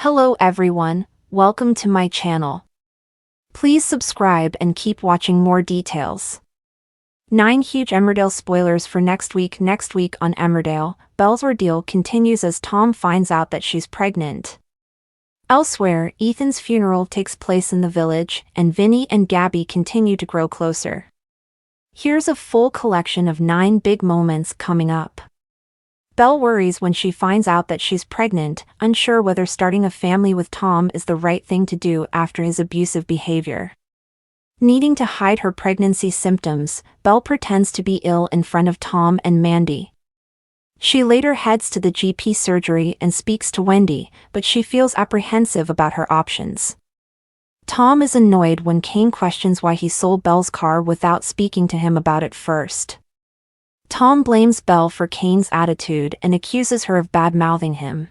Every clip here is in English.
Hello everyone, welcome to my channel. Please subscribe and keep watching more details. 9 huge Emmerdale spoilers for next week. Next week on Emmerdale, Belle's ordeal continues as Tom finds out that she's pregnant. Elsewhere, Ethan's funeral takes place in the village, and Vinny and Gabby continue to grow closer. Here's a full collection of 9 big moments coming up. Belle worries when she finds out that she's pregnant, unsure whether starting a family with Tom is the right thing to do after his abusive behavior. Needing to hide her pregnancy symptoms, Belle pretends to be ill in front of Tom and Mandy. She later heads to the GP surgery and speaks to Wendy, but she feels apprehensive about her options. Tom is annoyed when Kane questions why he sold Belle's car without speaking to him about it first. Tom blames Belle for Kane's attitude and accuses her of bad-mouthing him.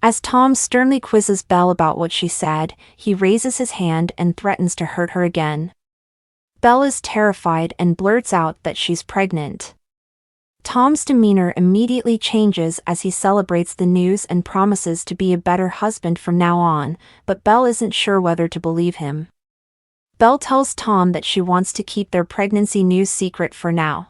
As Tom sternly quizzes Belle about what she said, he raises his hand and threatens to hurt her again. Belle is terrified and blurts out that she's pregnant. Tom's demeanor immediately changes as he celebrates the news and promises to be a better husband from now on, but Belle isn't sure whether to believe him. Belle tells Tom that she wants to keep their pregnancy news secret for now.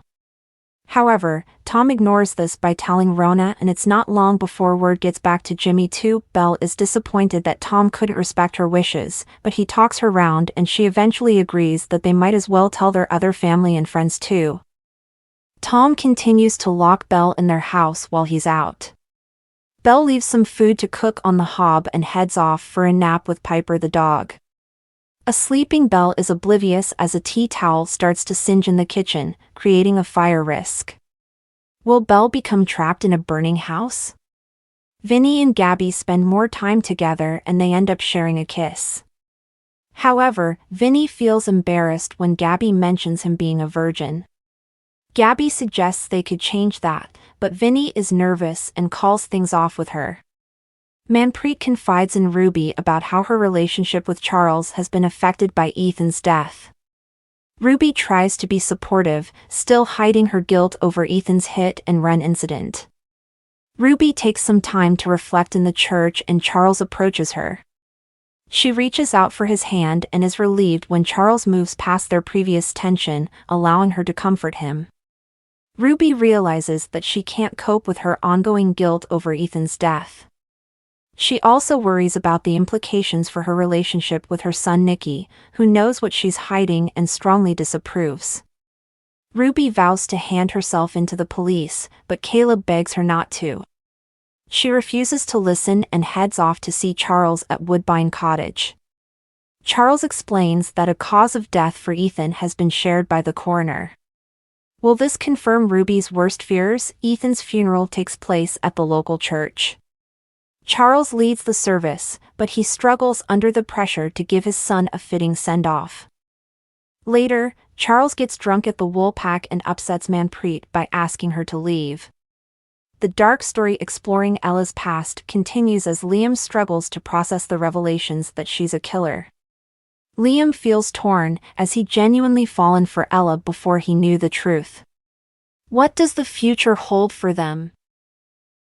However, Tom ignores this by telling Rona, and it's not long before word gets back to Jimmy too. Belle is disappointed that Tom couldn't respect her wishes, but he talks her round and she eventually agrees that they might as well tell their other family and friends too. Tom continues to lock Belle in their house while he's out. Belle leaves some food to cook on the hob and heads off for a nap with Piper the dog. A sleeping Belle is oblivious as a tea towel starts to singe in the kitchen, creating a fire risk. Will Belle become trapped in a burning house? Vinny and Gabby spend more time together and they end up sharing a kiss. However, Vinny feels embarrassed when Gabby mentions him being a virgin. Gabby suggests they could change that, but Vinny is nervous and calls things off with her. Manpreet confides in Ruby about how her relationship with Charles has been affected by Ethan's death. Ruby tries to be supportive, still hiding her guilt over Ethan's hit-and-run incident. Ruby takes some time to reflect in the church and Charles approaches her. She reaches out for his hand and is relieved when Charles moves past their previous tension, allowing her to comfort him. Ruby realizes that she can't cope with her ongoing guilt over Ethan's death. She also worries about the implications for her relationship with her son Nicky, who knows what she's hiding and strongly disapproves. Ruby vows to hand herself into the police, but Caleb begs her not to. She refuses to listen and heads off to see Charles at Woodbine Cottage. Charles explains that a cause of death for Ethan has been shared by the coroner. Will this confirm Ruby's worst fears? Ethan's funeral takes place at the local church. Charles leads the service, but he struggles under the pressure to give his son a fitting send-off. Later, Charles gets drunk at the Woolpack and upsets Manpreet by asking her to leave. The dark story exploring Ella's past continues as Liam struggles to process the revelations that she's a killer. Liam feels torn, as he genuinely fallen for Ella before he knew the truth. What does the future hold for them?